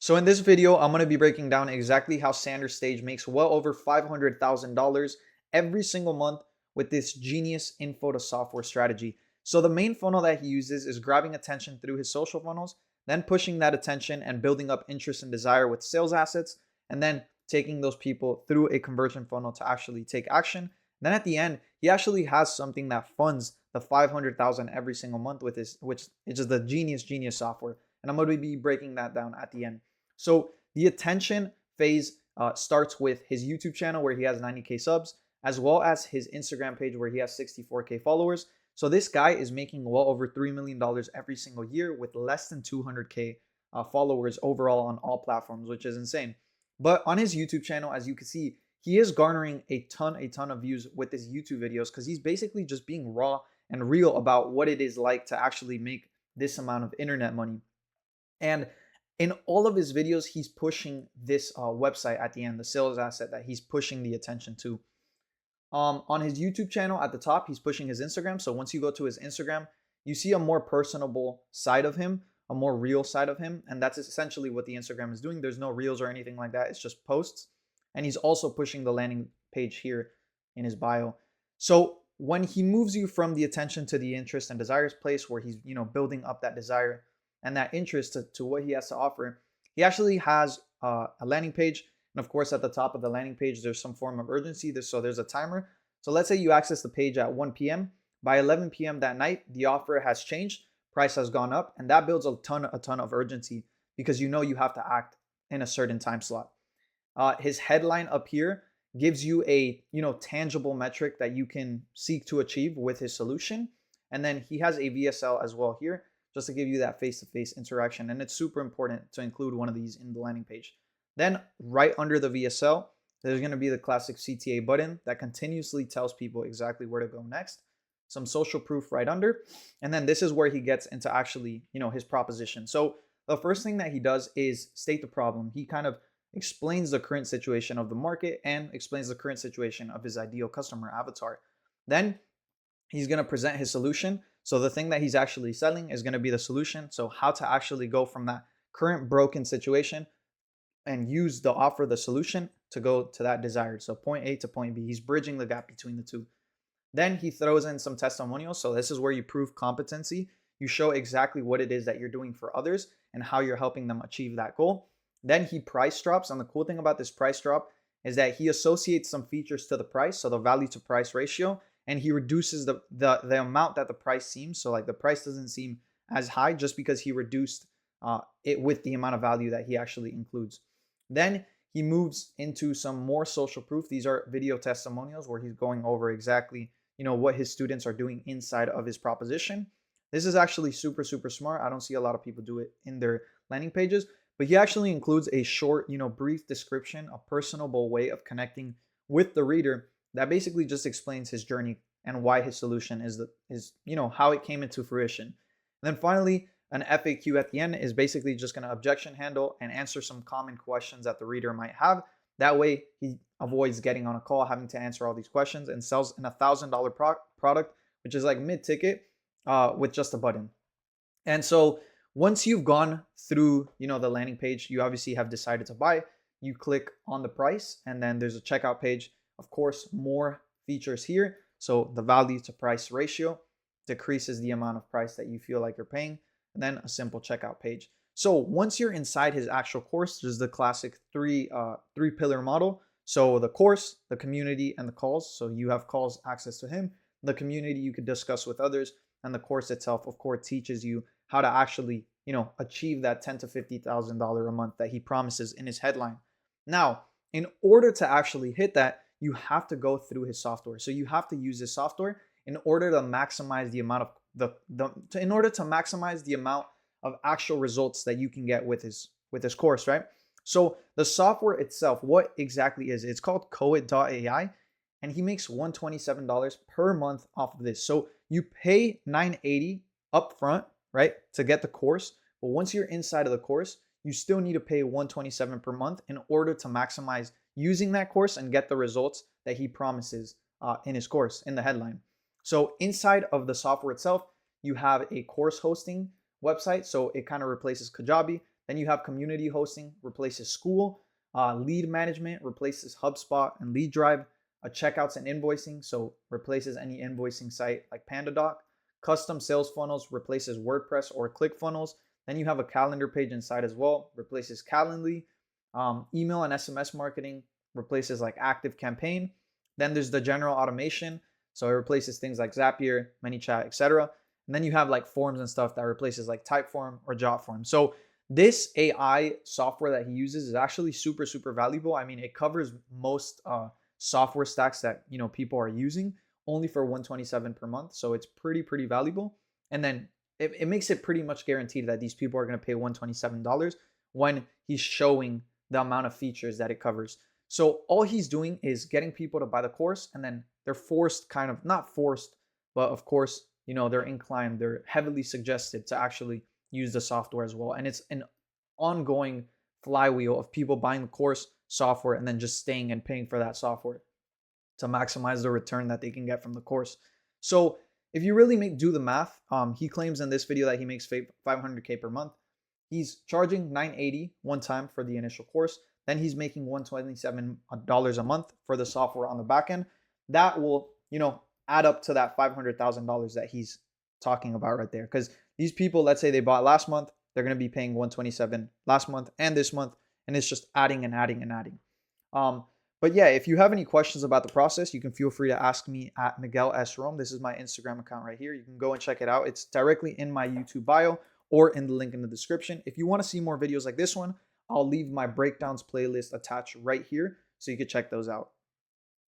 So in this video, I'm going to be breaking down exactly how Sander Stage makes well over $500,000 every single month with this genius info to software strategy. So the main funnel that he uses is grabbing attention through his social funnels, then pushing that attention and building up interest and desire with sales assets, and then taking those people through a conversion funnel to actually take action. Then at the end, he actually has something that funds the 500,000 every single month with this, which is just the genius software. And I'm going to be breaking that down at the end. So the attention phase starts with his YouTube channel where he has 90K subs, as well as his Instagram page where he has 64K followers. So this guy is making well over $3 million every single year with less than 200K followers overall on all platforms, which is insane. But on his YouTube channel, as you can see, he is garnering a ton of views with his YouTube videos because he's basically just being raw and real about what it is like to actually make this amount of internet money. And in all of his videos, he's pushing this website at the end, the sales asset that he's pushing the attention to. On his YouTube channel at the top, he's pushing his Instagram. So once you go to his Instagram, you see a more personable side of him, a more real side of him. And that's essentially what the Instagram is doing. There's no reels or anything like that. It's just posts. And he's also pushing the landing page here in his bio. So when he moves you from the attention to the interest and desires place where he's, building up that desire and that interest to what he has to offer, he actually has a landing page. And of course, at the top of the landing page, there's some form of urgency. So there's a timer. So let's say you access the page at 1 p.m. By 11 p.m. that night, the offer has changed, price has gone up, and that builds a ton of urgency because you have to act in a certain time slot. His headline up here gives you a tangible metric that you can seek to achieve with his solution. And then he has a VSL as well here, just to give you that face-to-face interaction. And it's super important to include one of these in the landing page. Then right under the VSL, there's going to be the classic CTA button that continuously tells people exactly where to go next. Some social proof right under. And then this is where he gets into actually, his proposition. So the first thing that he does is state the problem. He kind of explains the current situation of the market and explains the current situation of his ideal customer avatar. Then he's going to present his solution. So the thing that he's actually selling is going to be the solution. So how to actually go from that current broken situation and use the offer, the solution, to go to that desired. So point A to point B. He's bridging the gap between the two. Then he throws in some testimonials. So this is where you prove competency. You show exactly what it is that you're doing for others and how you're helping them achieve that goal. Then he price drops. And the cool thing about this price drop is that he associates some features to the price. So the value to price ratio. And he reduces the amount that the price seems. So like the price doesn't seem as high just because he reduced it with the amount of value that he actually includes. Then he moves into some more social proof. These are video testimonials where he's going over exactly, what his students are doing inside of his proposition. This is actually super smart. I don't see a lot of people do it in their landing pages, but he actually includes a short, brief description, a personable way of connecting with the reader that basically just explains his journey and why his solution is how it came into fruition. And then finally, an FAQ at the end is basically just going to objection handle and answer some common questions that the reader might have. That way he avoids getting on a call, having to answer all these questions, and sells an $1,000 product, which is like mid-ticket with just a button. And so once you've gone through, the landing page, you obviously have decided to buy. You click on the price and then there's a checkout page. Of course, more features here. So the value to price ratio decreases the amount of price that you feel like you're paying. And then a simple checkout page. So once you're inside his actual course, there's the classic three pillar model. So the course, the community, and the calls. So you have calls access to him. The community you could discuss with others. And the course itself, of course, teaches you how to actually, achieve that $10,000 to $50,000 a month that he promises in his headline. Now, in order to actually hit that, you have to go through his software. So you have to use his software in order to maximize the amount of in order to maximize the amount of actual results that you can get with his course, right? So the software itself, what exactly is it? It's called Coit.ai, and he makes $127 per month off of this. So you pay $980 upfront, right, to get the course. But once you're inside of the course, you still need to pay $127 per month in order to maximize using that course and get the results that he promises in his course in the headline. So inside of the software itself, you have a course hosting website. So it kind of replaces Kajabi. Then you have community hosting, replaces school. Lead management replaces HubSpot and Lead Drive. Checkouts and invoicing, so replaces any invoicing site like PandaDoc. Custom sales funnels replaces WordPress or ClickFunnels. Then you have a calendar page inside as well, replaces Calendly. Email and SMS marketing replaces like ActiveCampaign. Then there's the general automation, so it replaces things like Zapier, ManyChat, etc. And then you have like forms and stuff that replaces like Typeform or Jotform. So this AI software that he uses is actually super, super valuable. I mean, it covers most software stacks that people are using only for $127 per month. So it's pretty valuable. And then it makes it pretty much guaranteed that these people are going to pay $127 when he's showing the amount of features that it covers. So all he's doing is getting people to buy the course, and then they're forced, kind of not forced, but of course, they're inclined, they're heavily suggested to actually use the software as well. And it's an ongoing flywheel of people buying the course, software, and then just staying and paying for that software to maximize the return that they can get from the course. So if you really do the math, he claims in this video that he makes $500K per month. He's charging $980 one time for the initial course. Then he's making $127 a month for the software on the back end. That will, add up to that $500,000 that he's talking about right there. Because these people, let's say they bought last month, they're going to be paying $127 last month and this month, and it's just adding and adding and adding. But yeah, if you have any questions about the process, you can feel free to ask me at Miguel S. Rome. This is my Instagram account right here. You can go and check it out. It's directly in my YouTube bio or in the link in the description. If you want to see more videos like this one, I'll leave my breakdowns playlist attached right here so you can check those out.